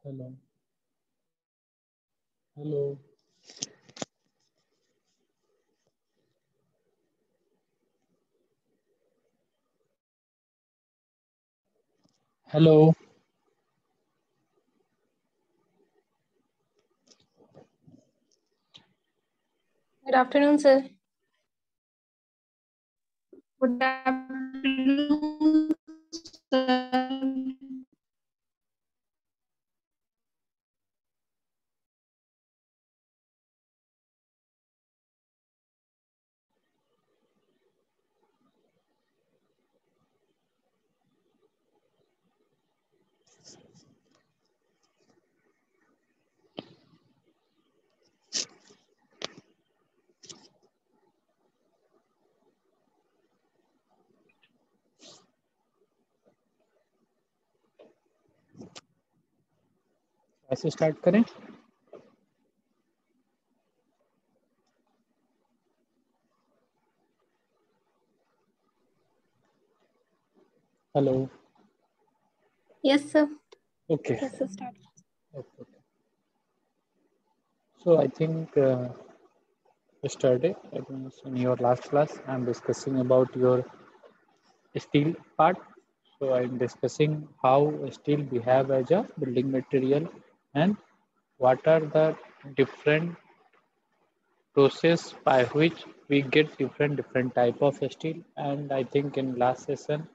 Hello. Hello. Hello. Good afternoon, sir. Good afternoon, sir. ऐसे start करें. Hello. Yes, sir. Okay. Yes, sir. Start. Okay. So I think yesterday, that means in your last class, I'm discussing about your steel part. So I'm discussing how steel behave as a building material and what are the different process by which we get different type of steel. And I think in last session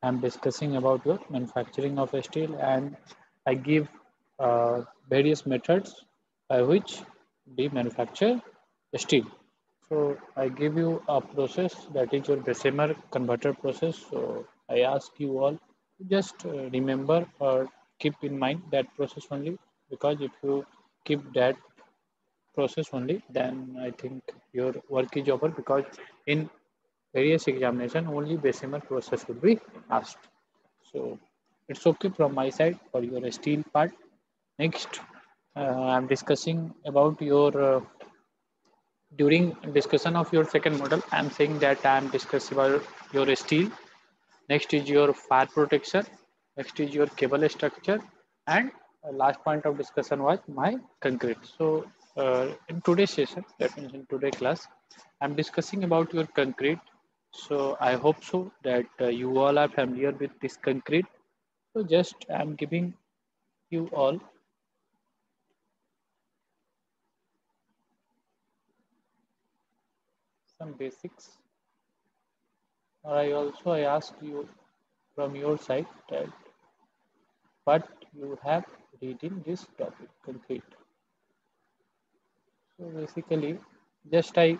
I'm discussing about the manufacturing of steel, and I give various methods by which we manufacture steel. So I give you a process that is your Bessemer converter process. So I ask you all to just remember or keep in mind that process only, because if you keep that process only, then I think your work is over, because in various examination only Bessemer process will be asked. So it's okay from my side for your steel part. Next, I'm discussing about your during discussion of your second model. I'm saying that I'm discussing about your steel. Next is your fire protection. Next is your cable structure, and last point of discussion was my concrete. So in today's session, that means in today's class, I'm discussing about your concrete. So I hope so that you all are familiar with this concrete. So just I'm giving you all some basics. I ask you from your side that what you have read in this topic concrete. So basically, just I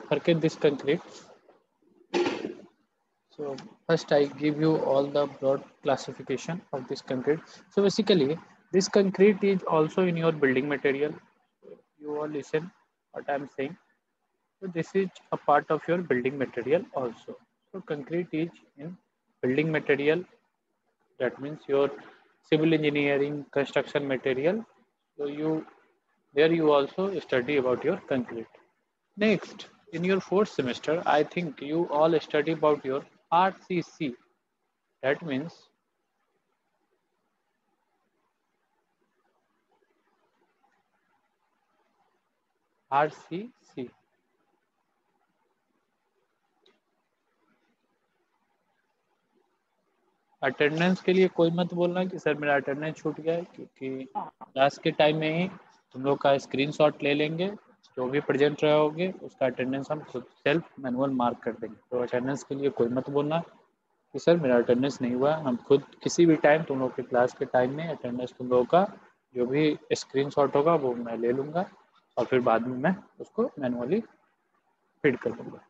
forget this concrete. So first I give you all the broad classification of this concrete. So basically, this concrete is also in your building material. You all listen what I'm saying. So this is a part of your building material also. So concrete is in building material. That means your civil engineering construction material. So you also study about your concrete. Next, in your fourth semester, I think you all study about your RCC. That means RCC. Attendance के लिए कोई मत बोलना कि sir मेरा attendance छूट गया है, क्योंकि क्लास के टाइम में ही तुम लोग का स्क्रीनशॉट ले लेंगे. जो भी प्रेजेंट रहोगे उसका अटेंडेंस हम खुद सेल्फ मैनुअल मार्क कर देंगे. तो अटेंडेंस के लिए कोई मत बोलना कि सर मेरा अटेंडेंस नहीं हुआ. हम खुद किसी भी टाइम तुम लोग के क्लास के टाइम में अटेंडेंस तुम लोगों का जो भी स्क्रीनशॉट होगा वो मैं ले लूँगा, और फिर बाद में मैं उसको मैनुअली फीड कर दूँगा.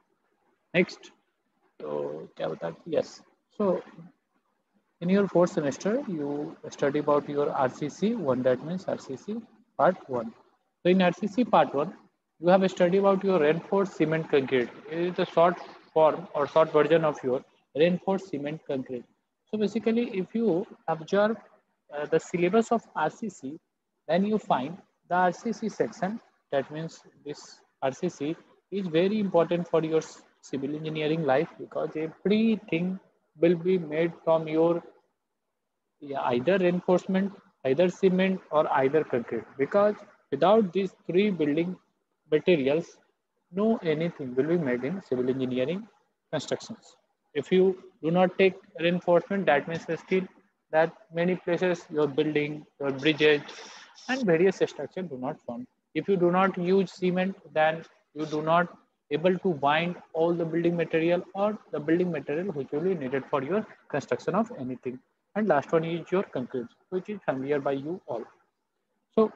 नेक्स्ट, तो क्या बता, yes. So in your fourth semester you study about your RCC 1, that means RCC part 1. So in RCC part 1 you have studied about your reinforced cement concrete. It is the short form or short version of your reinforced cement concrete. So basically if you observe the syllabus of RCC, then you find the RCC section, that means this RCC is very important for your civil engineering life, because everything will be made from your, yeah, either reinforcement either cement or either concrete, because without these three building materials, no anything will be made in civil engineering constructions. If you do not take reinforcement, that means still that many places your building, your bridges, and various structures do not form. If you do not use cement, then you do not able to bind all the building material or the building material which will be needed for your construction of anything. And last one is your concrete, which is familiar by you all. So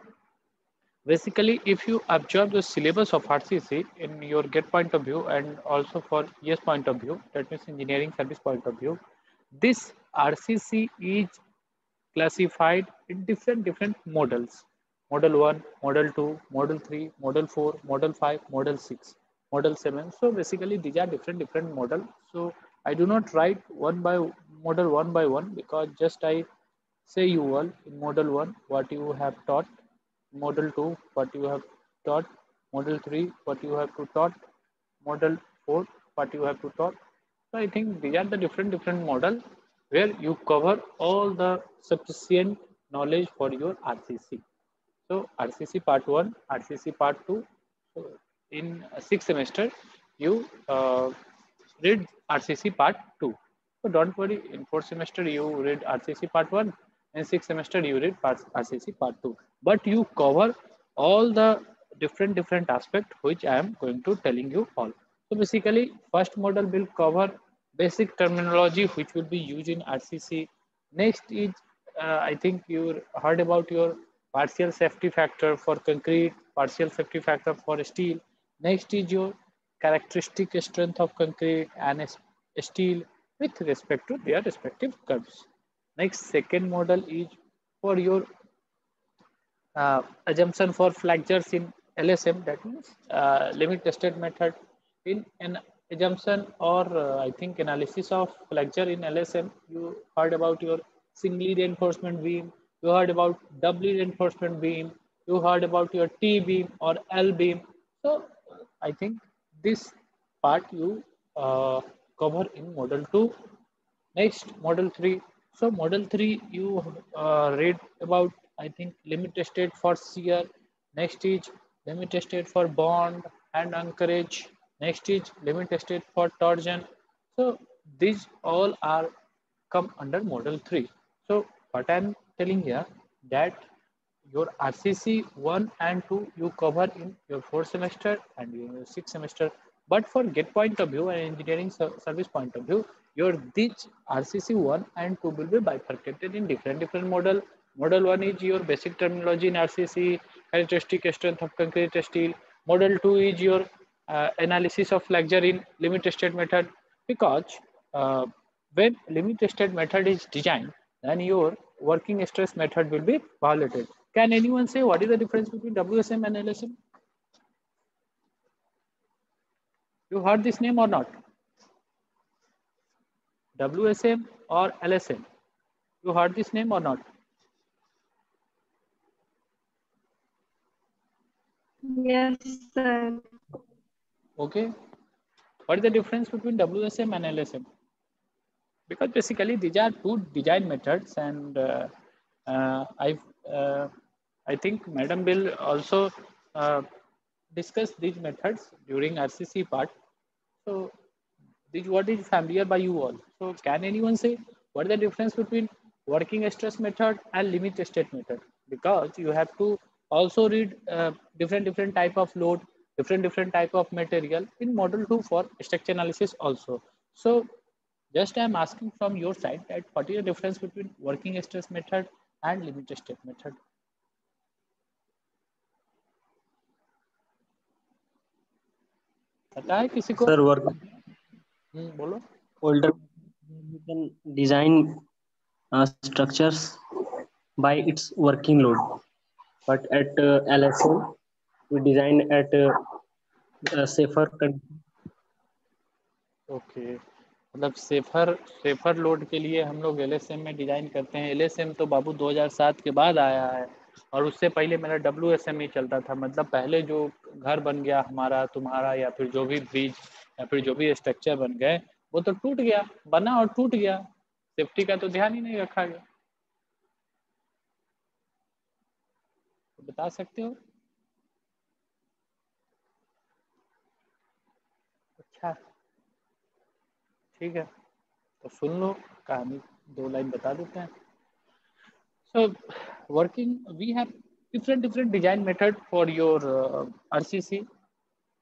basically, if you observe the syllabus of RCC in your GET point of view and also for ES point of view, that means engineering service point of view, this RCC is classified in different models: model 1, model 2, model 3, model 4, model 5, model 6, model 7. So basically these are different model. So I do not write one by one, because just I say you all in model 1 what you have taught, model 2 what you have taught, model 3 what you have to taught, model 4 what you have to taught. So I think these are the different model where you cover all the sufficient knowledge for your RCC. So RCC part 1, RCC part 2. So in sixth semester, you read RCC part 2. So don't worry, in fourth semester you read RCC part 1, and sixth semester you read RCC part 2. But you cover all the different aspect which I am going to telling you all. So basically, first model will cover basic terminology which will be used in RCC. Next is, I think you heard about your partial safety factor for concrete, partial safety factor for steel. Next is your characteristic strength of concrete and steel with respect to their respective curves. Next, second model is for your assumption for flexures in LSM, that means limit tested method in an assumption or I think analysis of flexure in LSM. You heard about your singly reinforcement beam, you heard about doubly reinforcement beam, you heard about your T beam or L beam. So I think this part you cover in model 2. Next, model 3. So model 3, you read about, I think, limit state for shear. Next is limit state for bond and anchorage. Next is limit state for torsion. So these all are come under model 3. So what I'm telling here, that your RCC 1 and 2 you cover in your fourth semester and your sixth semester. But for GET point of view and engineering service point of view, your this RCC 1 and 2 will be bifurcated in different model. Model 1 is your basic terminology in RCC, characteristic strength of concrete steel. Model 2 is your analysis of flexure in limit tested method, because when limit tested method is designed, then your working stress method will be violated. Can anyone say what is the difference between WSM and LSM? You heard this name or not? WSM or LSM? You heard this name or not? Yes, sir. Okay. What is the difference between WSM and LSM? Because basically these are two design methods, and I think Madam will also discuss these methods during RCC part. So this what is familiar by you all. So can anyone say what is the difference between working stress method and limit state method? Because you have to also read different type of load, different type of material in model 2 for structure analysis also. So just I am asking from your side that what is the difference between working stress method and limit state method? पता है किसी को? Sir work बोलो. older we can design structures by its working load, but at LSM we design at safer okay, मतलब safer load के लिए हम लोग LSM में डिजाइन करते हैं. LSM तो बाबू 2007 के बाद आया है, और उससे पहले मेरा WSM ही चलता था. मतलब पहले जो घर बन गया हमारा तुम्हारा, या फिर जो भी ब्रिज या फिर जो भी स्ट्रक्चर बन गए, वो तो टूट गया, बना और टूट गया. सेफ्टी का तो ध्यान ही नहीं रखा गया. बता सकते हो? अच्छा ठीक है, तो सुन लो, कहानी 2 लाइन बता देते हैं. So working, we have different design method for your RCC.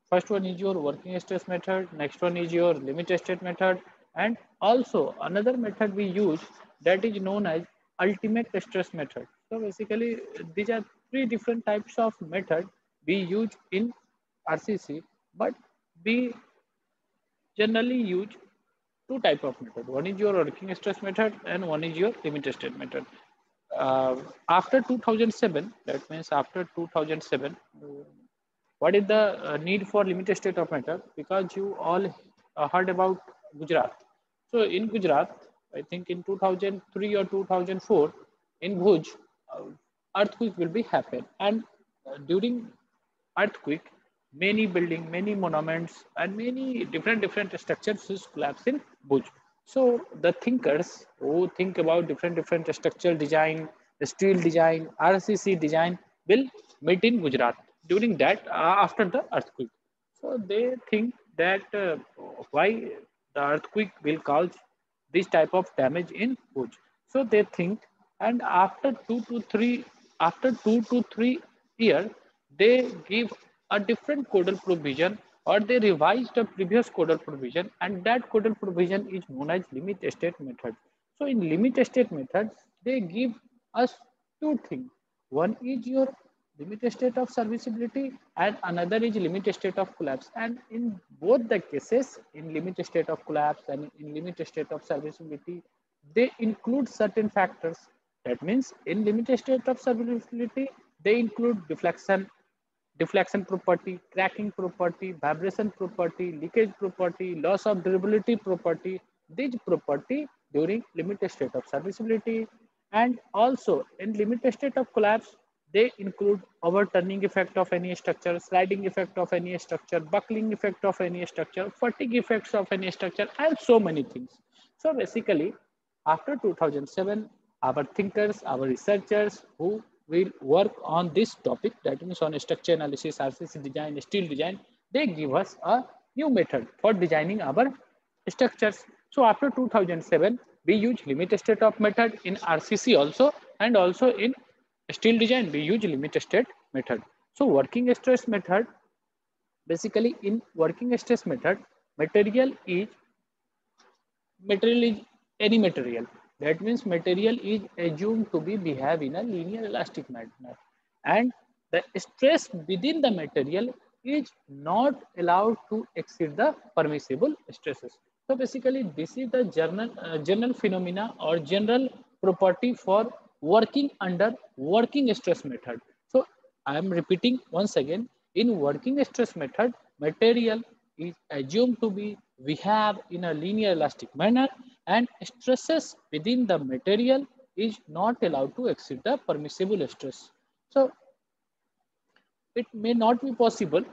First one is your working stress method. Next one is your limit state method, and also another method we use that is known as ultimate stress method. So basically, these are 3 different types of method we use in RCC, but we generally use 2 type of method. One is your working stress method, and one is your limit state method. After 2007, that means after 2007, what is the need for limited state of matter? Because you all heard about Gujarat. So in Gujarat, I think in 2003 or 2004, in Bhuj, uh, earthquake will be happen, and during earthquake, many building, many monuments, and many different structures is collapse in Bhuj. So the thinkers who think about different structural design, steel design, RCC design will meet in Gujarat during that after the earthquake. So they think that why the earthquake will cause this type of damage in Bhuj. So they think, and after 2 to 3 years, they give a different codal provision, or they revise the previous codal provision, and that codal provision is known as limit state method. So in limit state method, they give us 2 things. One is your limit state of serviceability, and another is limit state of collapse. And in both the cases, in limit state of collapse and in limit state of serviceability, they include certain factors. That means in limit state of serviceability, they include deflection property, cracking property, vibration property, leakage property, loss of durability property. These property during limited state of serviceability, and also in limited state of collapse, they include overturning effect of any structure, sliding effect of any structure, buckling effect of any structure, fatigue effects of any structure, and so many things. So basically, after 2007, our thinkers, our researchers who will work on this topic, that means on structure analysis, RCC design, steel design, they give us a new method for designing our structures. So after 2007, we use limit state of method in RCC also, and also in steel design, we use limit state method. So working stress method, basically in working stress method, material is material is any material. That means material is assumed to be behave in a linear elastic manner, and the stress within the material is not allowed to exceed the permissible stresses. So basically, this is the general phenomena or general property for working under working stress method. So I am repeating once again, in working stress method, material is assumed to be behave in a linear elastic manner, and stresses within the material is not allowed to exceed the permissible stress. So it may not be possible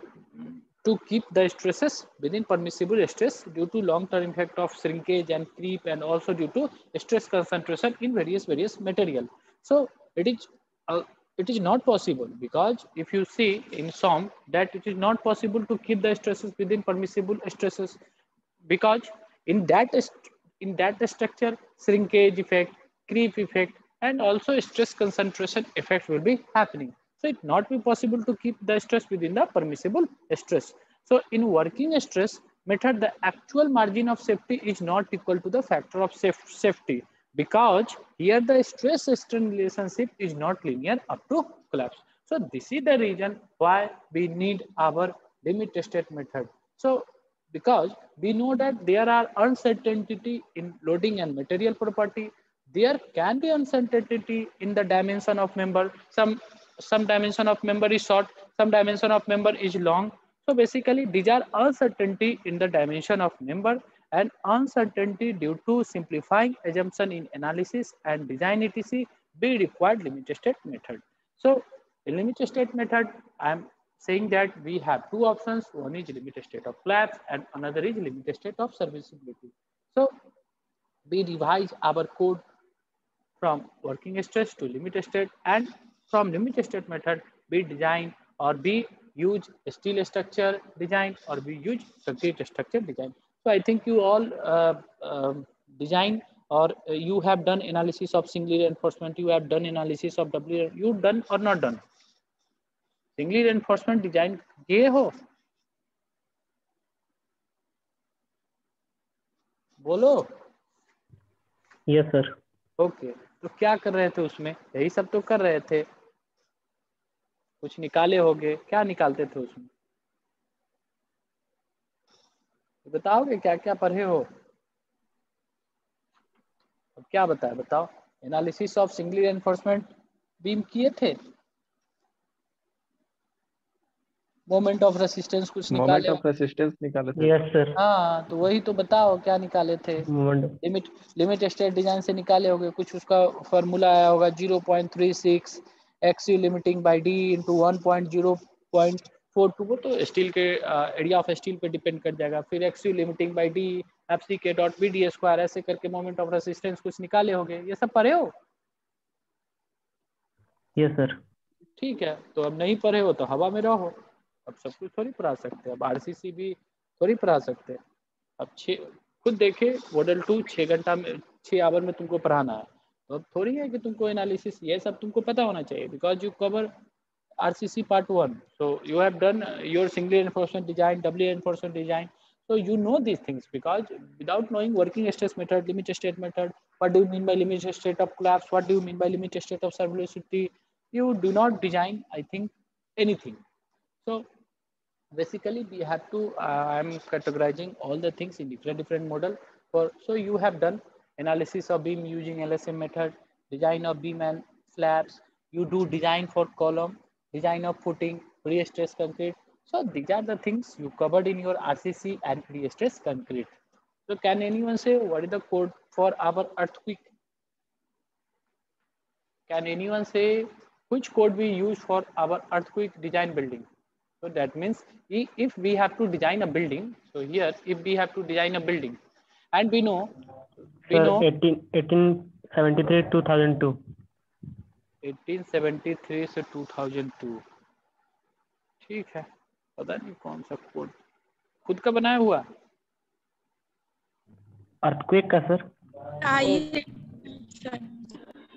to keep the stresses within permissible stress due to long-term effect of shrinkage and creep, and also due to stress concentration in various material. So uh, it is not possible, because if you see in some that it is not possible to keep the stresses within permissible stresses, because in that in that structure, shrinkage effect, creep effect, and also stress concentration effect will be happening. So it not be possible to keep the stress within the permissible stress. So in working stress method, the actual margin of safety is not equal to the factor of safety, because here the stress strain relationship is not linear up to collapse. So this is the reason why we need our limit state method. So because we know that there are uncertainty in loading and material property, there can be uncertainty in the dimension of member. Some dimension of member is short, some dimension of member is long. So basically, these are uncertainty in the dimension of member, and uncertainty due to simplifying assumption in analysis and design etc. be required limit state method. So in limit state method, I am saying that we have 2 options. One is limit state of collapse, and another is limit state of serviceability. So we revise our code from working stress to limit state, and from limit state method be design or be use steel structure design or be use concrete structure design. So I think you all design or you have done analysis of single reinforcement, you have done analysis of W, you done or not done? Single reinforcement design किए हो? बोलो. Yes sir. Okay, तो क्या कर रहे थे उसमें? यही सब तो कर रहे थे. कुछ निकाले होगे, क्या निकालते थे उसमें? बताओगे क्या क्या पढ़े हो? अब क्या बताए, बताओ. Analysis of single reinforcement beam किए थे. मोमेंट ऑफ रेसिस्टेंस कुछ मोमेंट निकाले. ऑफ रेसिस्टेंस निकाले थे. Yes sir. हाँ, तो वही तो बताओ क्या निकाले थे. मोमेंट. लिमिट स्टेट डिजाइन से निकाले होगे कुछ, उसका फॉर्मूला आया होगा 0.36 x u limiting by d into 1.0.42. वो तो स्टील के एरिया ऑफ स्टील पे डिपेंड कर जाएगा. फिर x u limiting by d f c के डॉट बी डी स्क्वायर, ऐसे करके मोमेंट ऑफ रेसिस्टेंस कुछ निकाले होगे. ये सब पढ़े हो? Yes sir. ठीक है, तो अब नहीं पढ़े हो तो हवा में रहो. अब सब कुछ थोड़ी पढ़ा सकते हैं. अब आरसीसी भी थोड़ी पढ़ा सकते हैं. अब खुद देखे मॉडल 2 6 घंटा में 6 आवर में तुमको पढ़ाना है. तो अब थोड़ी है कि तुमको एनालिसिस ये सब तुमको पता होना चाहिए, because you cover RCC part 1. So you have done your single reinforcement design, double reinforcement design. So you know these things, because without knowing working stress method, limit state method, what do you mean by limit state of collapse, what do you mean by limit state of sublucidity, you do not design, I think, anything. So basically we have to I'm categorizing all the things in different model. So you have done analysis of beam using LSM method, design of beam and slabs, you do design for column, design of footing, pre-stress concrete. So these are the things you covered in your RCC and pre-stress concrete. So can anyone say what is the code for our earthquake? Can anyone say which code we use for our earthquake design building? So that means if we have to design a building, so here if we have to design a building, and we know Sir, 1873 2002. 1873 से 2002. ठीक है, पता नहीं कौन सा code खुद का बनाया हुआ. अर्थक्वेक का सर.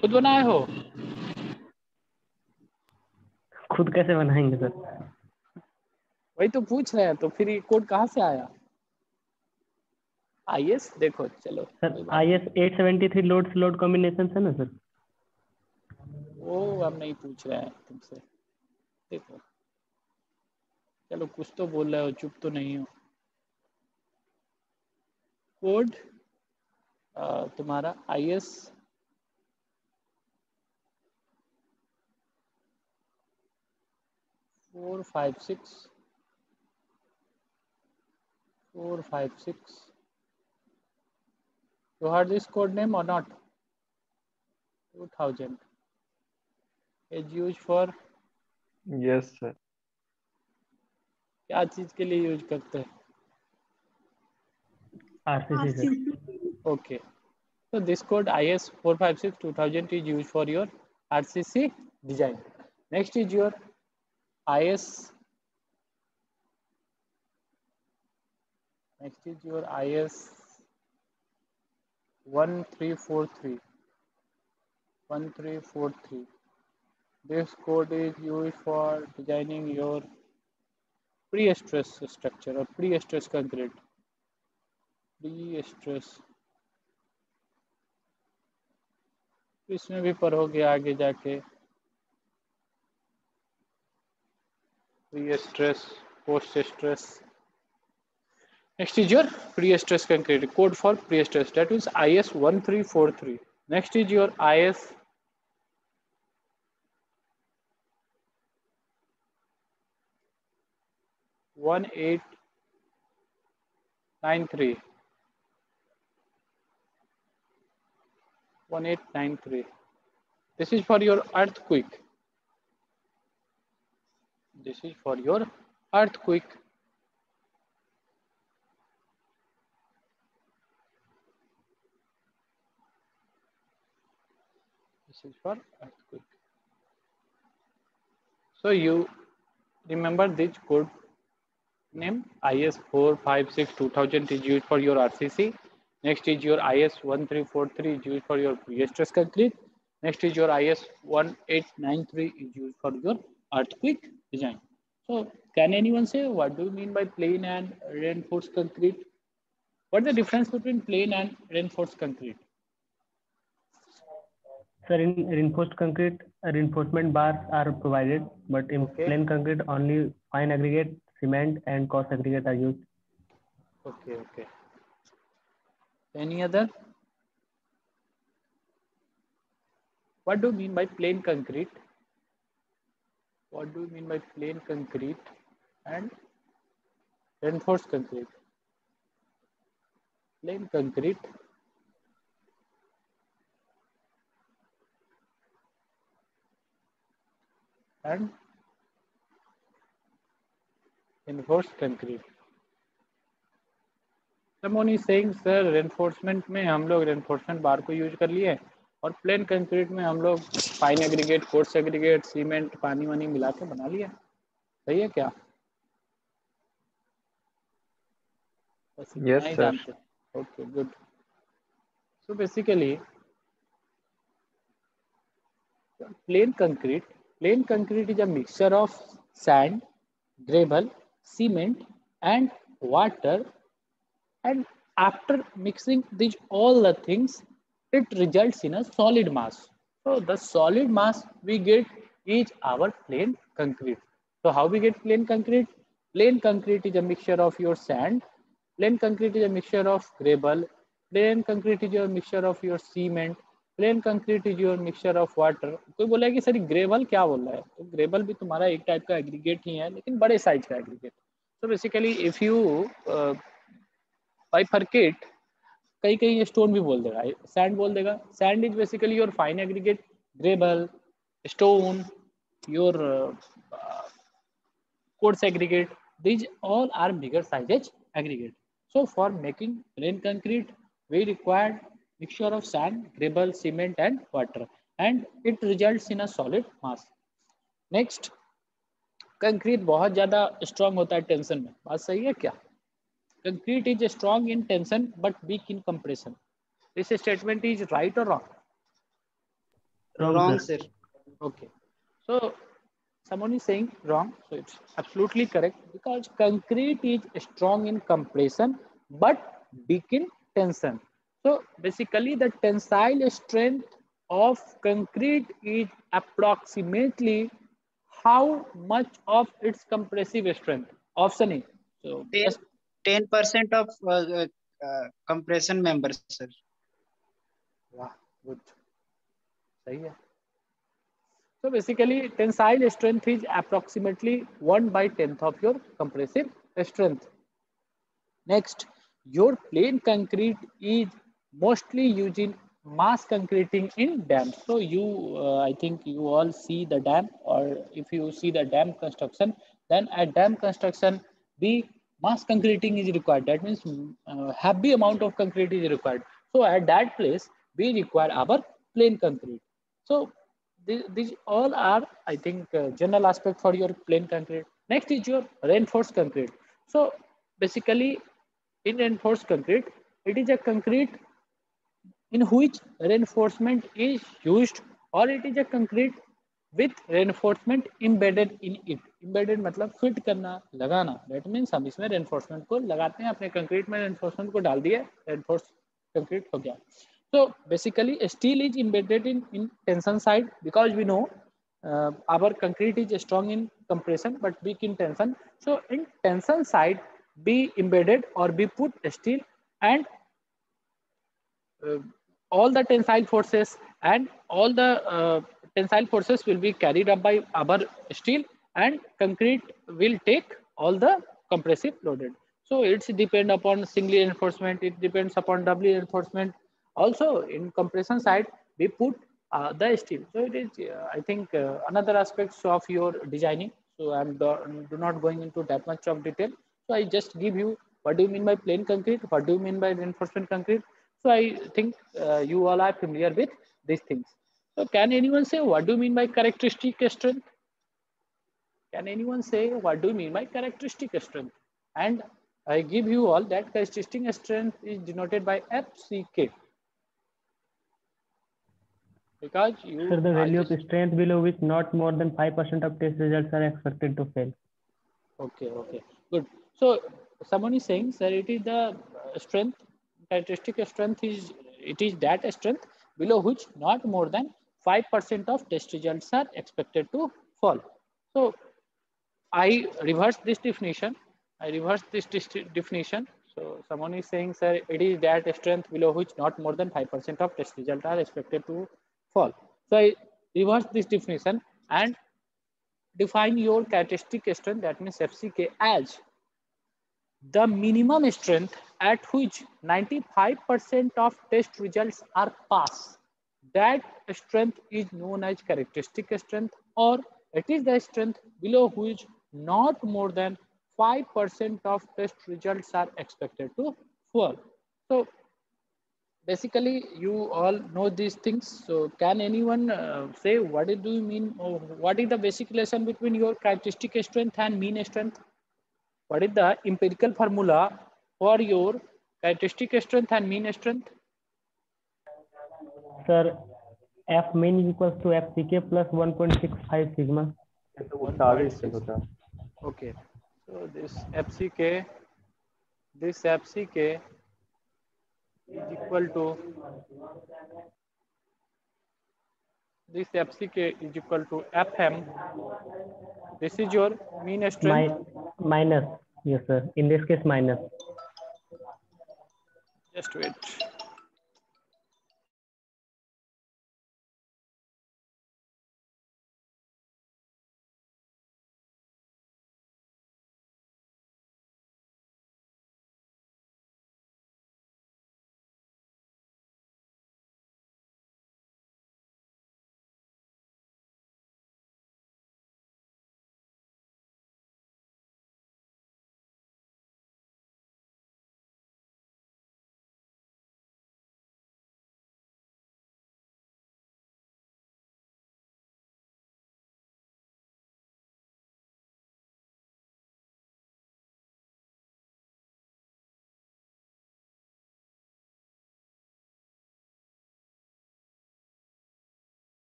खुद बनाए हो? खुद कैसे बनाएंगे सर? वही तो पूछ रहे हैं. तो फिर ये कोड कहाँ से आया? IS देखो, चलो सर IS 873 लोड कॉम्बिनेशन है ना सर? वो हम नहीं पूछ रहे हैं तुमसे. देखो, चलो कुछ तो बोल रहे हो, चुप तो नहीं हो. कोड तुम्हारा IS 456. You heard this code name or not? 2000 is used for yes sir. क्या चीज के लिए यूज करते हैं? RCC sir. Okay, so this code IS 456 2000 is used for your RCC design. Next is your IS 1343. 1343. This code is used for designing your pre-stress structure or pre-stress concrete. Pre-stress, इसमें भी पढ़ोगे आगे जाके. Pre-stress, post-stress. Next is your pre-stress concrete. Code for pre-stress, that is IS 1343. Next is your IS 1893. 1893. This is for your earthquake. This is for your earthquake. This is for earthquake. So you remember this code name IS 456 2000 is used for your RCC. Next is your IS 1343 is used for your pre-stress concrete. Next is your IS 1893 is used for your earthquake design. So can anyone say what do you mean by plain and reinforced concrete? What is the difference between plain and reinforced concrete? Sir, in reinforced concrete, reinforcement bars are provided, but in Okay. plain concrete, only fine aggregate, cement, and coarse aggregate are used. Okay, okay. Any other? What do you mean by plain concrete? What do you mean by plain concrete and reinforced concrete? Plain concrete and reinforced concrete. Someone is saying, sir, reinforcement में हम लोग reinforcement बार को use कर लिए और plane concrete में हम लोग fine aggregate, coarse aggregate, cement, पानी वानी मिला के बना लिया. सही है क्या? बस इतना Yes, ही sir. जानते. Okay, good. So basically, plain concrete is a mixture of sand, gravel, cement, and water. And after mixing these all the things, it results in a solid mass. So the solid mass we get is our plain concrete. So how we get plain concrete? Plain concrete is a mixture of your sand. Plain concrete is a mixture of gravel. Plain concrete is a mixture of your cement. Plane concrete is your mixture of water. कोई बोला है कि sir gravel क्या बोल रहा है? तो gravel भी तुम्हारा एक टाइप का एग्रीगेट ही है, लेकिन बड़े साइज का aggregate. So basically if you bifurcate, कई कई स्टोन भी बोल देगा, सैंड बोल देगा. Sand is basically your fine aggregate, gravel, stone, your coarse aggregate, these all are bigger sizes aggregate. So for making plain concrete, we required mixture of sand, gravel, cement and water, and it results in a solid mass. Next, concrete बहुत ज़्यादा strong होता है tension में. बात सही है क्या? Concrete is strong in tension but weak in compression. This statement is right और wrong? Wrong, sir. Okay. So someone is saying wrong. So it's absolutely correct because concrete is strong in compression but weak in tension. So basically the tensile strength of concrete is approximately how much of its compressive strength? Option A. So 10% of compression members, sir. wow, good. सही है. So basically tensile strength is approximately 1/10 of your compressive strength. Next, your plain concrete is mostly used in mass concreting in dams. So you, I think you all see the dam, or if you see the dam construction, then at dam construction, the mass concreting is required. That means heavy amount of concrete is required. So at that place, we require our plain concrete. So these all are, I think, general aspect for your plain concrete. Next is your reinforced concrete. So basically, in reinforced concrete, it is a concrete in which reinforcement is used, or it is a concrete with reinforcement embedded in it. Embedded मतलब fit करना, लगाना. That means हम इसमें reinforcement को लगाते हैं, अपने concrete में reinforcement को डाल दिए, reinforced concrete हो गया. So basically steel is embedded in tension side because we know our concrete is strong in compression but weak in tension. So in tension side be embedded or be put steel, and all the tensile forces and all the tensile forces will be carried up by our steel, and concrete will take all the compressive loaded. So it's depend upon single reinforcement, it depends upon doubly reinforcement. Also in compression side we put the steel. So it is I think another aspects of your designing. So I'm do not going into that much of detail. So I just give you what do you mean by plain concrete, what do you mean by reinforcement concrete. So I think you all are familiar with these things. So can anyone say what do you mean by characteristic strength? Can anyone say what do you mean by characteristic strength? And I give you all that characteristic strength is denoted by FCK. Because you Sir, the value just, of strength below which not more than 5% of test results are expected to fail. okay, good. So someone is saying, sir, it is the strength, characteristic strength is, it is that strength below which not more than 5% of test results are expected to fall. So I reverse this definition. Definition. So someone is saying, sir, it is that strength below which not more than 5% of test results are expected to fall. So I reverse this definition and define your characteristic strength, that means FCK, as the minimum strength at which 95% of test results are passed. That strength is known as characteristic strength, or it is the strength below which not more than 5% of test results are expected to fall. So basically you all know these things. So can anyone say what do you mean, or what is the basic relation between your characteristic strength and mean strength? What is the empirical formula for your characteristic strength and mean strength? Sir, F mean is equals to FCK plus 1.65 sigma. Okay, so this FCK is equal to FM. This is your mean strength. Minus, yes sir. In this case, minus. Just wait.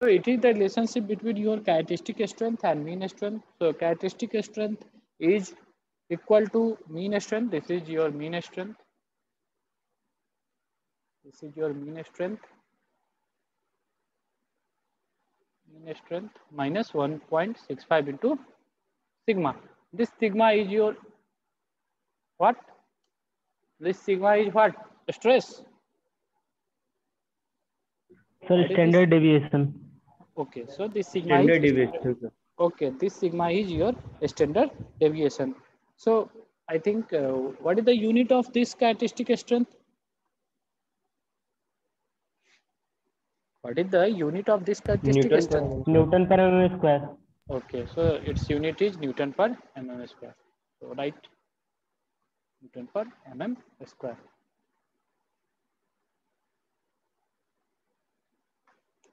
So it is the relationship between your characteristic strength and mean strength. So characteristic strength is equal to mean strength. This is your mean strength. This is your mean strength. Mean strength minus 1.65 into sigma. This sigma is your what? This sigma is what? Stress. Sir, standard deviation. Okay, so this sigma Standard is deviation, sir. okay. This sigma is your standard deviation. So I think what is the unit of this characteristic strength? What is the unit of this characteristic strength? Newton per mm square. Okay, so its unit is Newton per mm square. So right, Newton per mm square.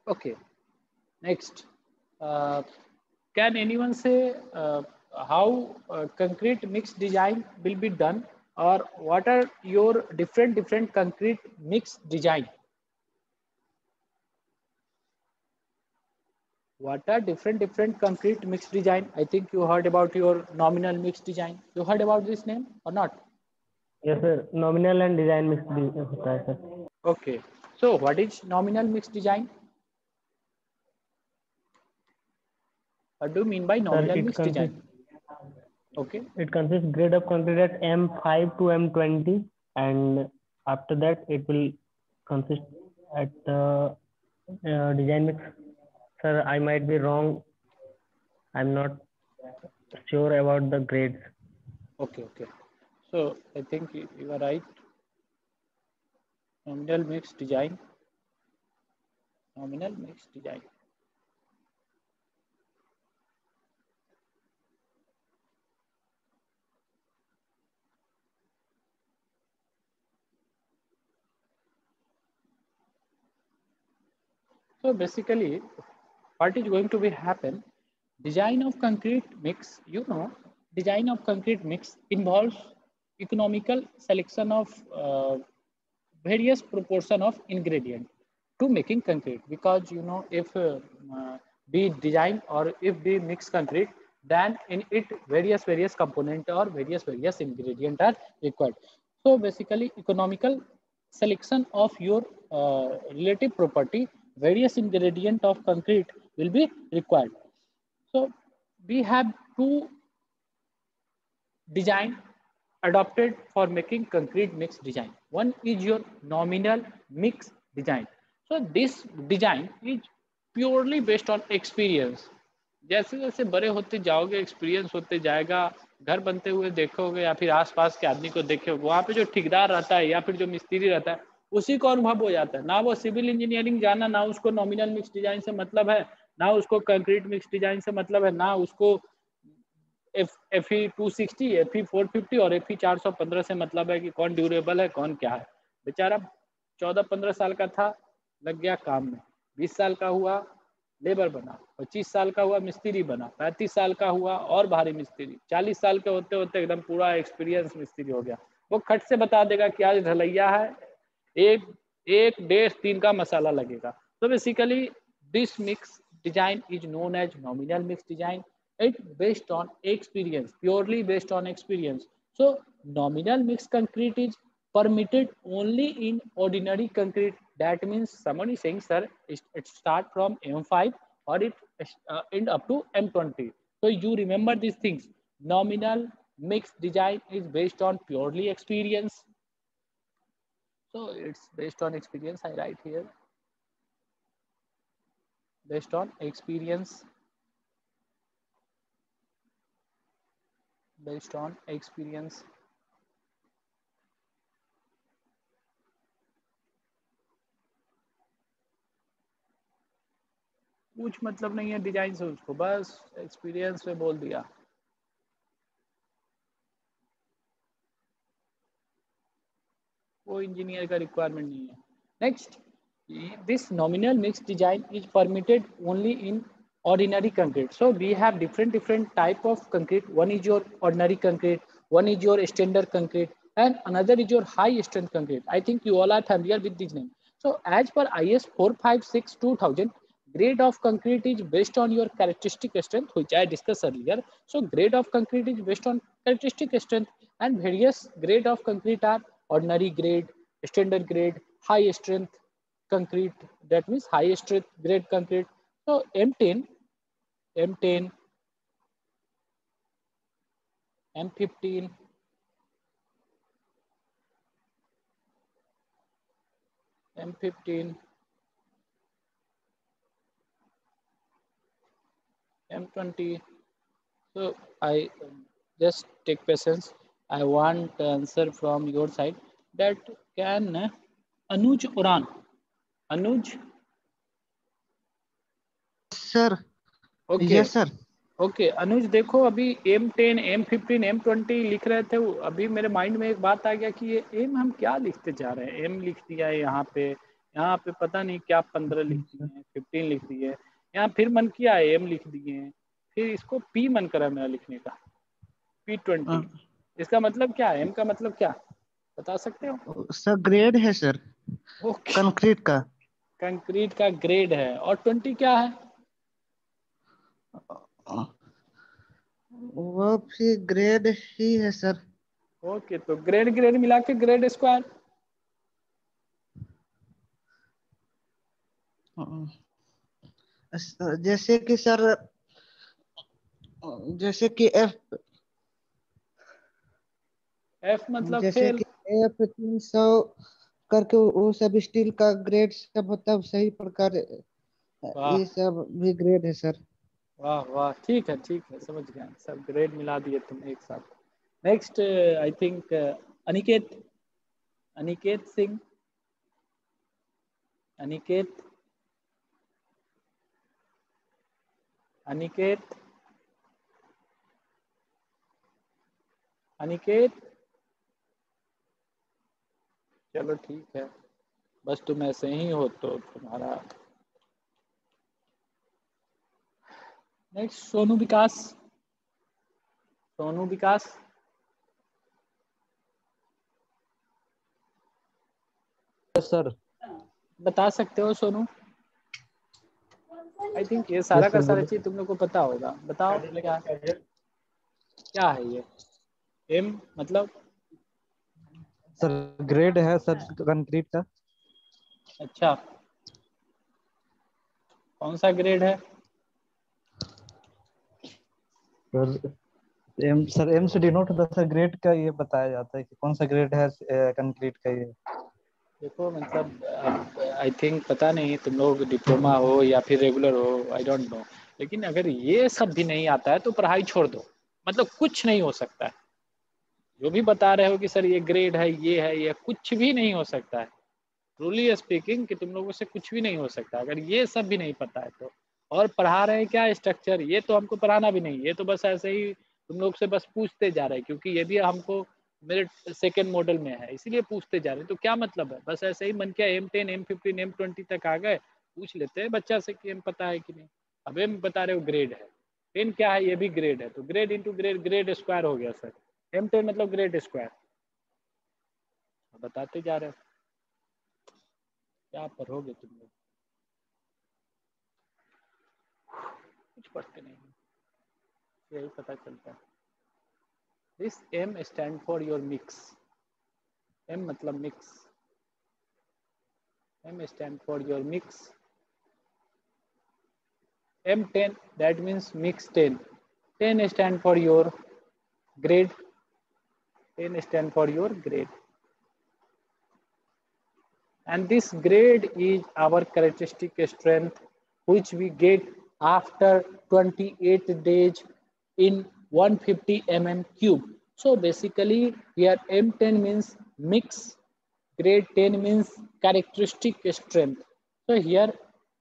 Okay, next. Can anyone say how concrete mix design will be done, or what are your different concrete mix design? What are different concrete mix design? I think you heard about your nominal mix design. You heard about this name or not? Yes sir. Nominal and design mix होता है sir. Okay. So what is nominal mix design? What do you mean by nominal Sir, mix design? Okay. It consists grade of concrete at M5 to M20, and after that it will consist at the design mix. Sir, I might be wrong. I'm not sure about the grades. Okay. So I think you are right. Nominal mix design. Nominal mix design. So basically, what is going to be happen? Design of concrete mix, design of concrete mix involves economical selection of various proportion of ingredient to making concrete, because if we design or if we mix concrete, then in it various component or various ingredient are required. So basically economical selection of your relative property, various ingredient of concrete will be required. So we have two design adopted for making concrete mix design. One is your nominal mix design. So this design is purely based on experience. जैसे जैसे बड़े होते जाओगे experience होते जाएगा, घर बनते हुए देखोगे या फिर आसपास के आदमी को देखोगे, वहाँ पे जो ठेकेदार रहता है या फिर जो मिस्त्री रहता है उसी को अनुभव हो जाता है। ना वो सिविल इंजीनियरिंग जाना, ना उसको नॉमिनल मिक्स डिजाइन से मतलब है, ना उसको कंक्रीट मिक्स डिजाइन से मतलब है, ना उसको FE 260, FE 450 और FE 415 से मतलब है कि कौन ड्यूरेबल है कौन क्या है। बेचारा 14-15 साल का था, लग गया काम में, 20 साल का हुआ लेबर बना, 25 साल का हुआ मिस्त्री बना, 35 साल का हुआ और भारी मिस्त्री, 40 साल के होते होते एकदम पूरा एक्सपीरियंस मिस्त्री हो गया। वो खट से बता देगा कि आज ढलैया है, एक 1.5-3 का मसाला लगेगा। तो basically this mix design is known as nominal mix design. It based on experience, purely based on experience. So nominal mix concrete is permitted only in ordinary concrete. That means someone is saying, sir, it start from M5 or it end up to M20. So you remember these things. Nominal mix design is based on purely experience. So it's based on experience. I write here. Based on experience. Based on experience. कुछ मतलब नहीं है design से, उसको बस experience में बोल दिया। वो इंजीनियर का रिक्वायरमेंट नहीं है। Next, this nominal mix design is permitted only in ordinary concrete. So we have different type of concrete. One is your ordinary concrete, one is your standard concrete, and another is your high strength concrete. I think you all are familiar with this name. So as per IS 456-2000, grade of concrete is based on your characteristic strength, which I discussed earlier. So grade of concrete is based on characteristic strength, and various grade of concrete are ordinary grade, standard grade, high strength concrete, that means high strength grade concrete. So M10, M10, M15, M15, M20. So I just take patience. I want answer from your side. That can Anuj Uran. Anuj. Sir okay yes sir okay Anuj, देखो अभी M10, M15, M20 लिख रहे थे, अभी मेरे mind में एक बात आ गया कि ये एम हम क्या लिखते जा रहे हैं। एम लिख दिया है यहाँ पे पता नहीं क्या 15 लिख दिए हैं, 15 लिख दिए, यहाँ फिर मन किया है एम लिख दिए हैं, फिर इसको पी मन करा मेरा लिखने का, P20। इसका मतलब क्या है, एम का मतलब क्या बता सकते हो? सर ग्रेड है सर, ओके, कंक्रीट का। कंक्रीट का ग्रेड है। और 20 क्या है? वो फिर ग्रेड ही है सर। ओके, तो ग्रेड ग्रेड मिला के ग्रेड स्क्वायर। जैसे कि सर, जैसे कि एफ मतलब जैसे फेल। कि F 300 करके वो सब स्टील का ग्रेड सब होता है सही प्रकार। वाह ये सब भी ग्रेड है सर। वाह वाह, ठीक है, समझ गया, सब ग्रेड मिला दिए तुम एक साथ। Next I think Aniket, Aniket Singh, Aniket, Aniket, Aniket, चलो ठीक है, बस तुम ऐसे ही हो तो तुम्हारा। नेक्स्ट सोनू विकास, सोनू विकास, सर। बता सकते हो सोनू? आई थिंक ये सारा यस का सर, सारा बोलो। चीज तुम लोग को पता होगा, बताओ क्या है ये एम मतलब? सर ग्रेड है सर कंक्रीट का। अच्छा, कौन सा ग्रेड है? सर एम से डिनोट होता है सर, ग्रेड का ये बताया जाता है कि कौन सा ग्रेड है कंक्रीट का ये। देखो मतलब आई थिंक पता नहीं तुम लोग डिप्लोमा हो या फिर रेगुलर हो, आई डोंट नो, लेकिन अगर ये सब भी नहीं आता है तो पढ़ाई छोड़ दो, मतलब कुछ नहीं हो सकता है। जो भी बता रहे हो कि सर ये ग्रेड है, ये कुछ भी नहीं हो सकता है। ट्रूली स्पीकिंग कि तुम लोगों से कुछ भी नहीं हो सकता अगर ये सब भी नहीं पता है तो। और पढ़ा रहे हैं क्या स्ट्रक्चर, ये तो हमको पढ़ाना भी नहीं, ये तो बस ऐसे ही तुम लोग से बस पूछते जा रहे हैं, क्योंकि ये भी हमको मेरे सेकेंड मॉडल में है इसीलिए पूछते जा रहे हैं। तो क्या मतलब है, बस ऐसे ही मन किया M10 M15 M20 तक आ गए, पूछ लेते हैं बच्चा से कि एम पता है कि नहीं। अब एम बता रहे हो ग्रेड है, 10 क्या है, ये भी ग्रेड है, तो grade into grade, grade square हो गया सर। M10 मतलब ग्रेड स्क्वायर, बताते जा रहे हो, क्या पढ़ोगे तुम लोग, कुछ पढ़ते नहीं, यही पता चलता है। This M stand for your mix, M मतलब mix, M stand for your mix, M10 that means mix 10, 10 stand for your grade, 10 stand for your grade, and this grade is our characteristic strength which we get after 28 days in 150 mm cube. So basically here M10 means mix, grade 10 means characteristic strength. So here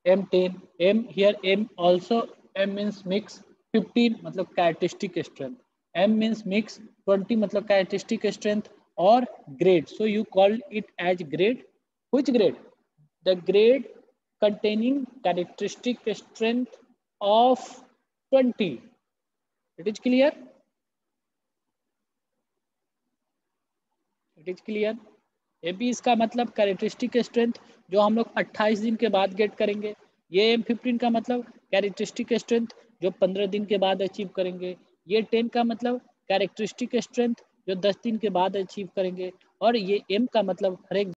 M10, M here M also, M means mix, 15 मतलब characteristic strength, M means mix, 20 मतलब characteristic strength or grade. So you call it as grade. Which grade? The grade containing characteristic strength of 20. It is clear? It is clear? AB इसका मतलब characteristic strength जो हम लोग 28 दिन के बाद gate करेंगे। ये M15 का मतलब कैरेक्टरिस्टिक स्ट्रेंथ जो 15 दिन के बाद अचीव करेंगे। ये 10 का मतलब कैरेक्टरिस्टिक स्ट्रेंथ जो 10 दिन के बाद अचीव करेंगे। और ये M का मतलब हर एक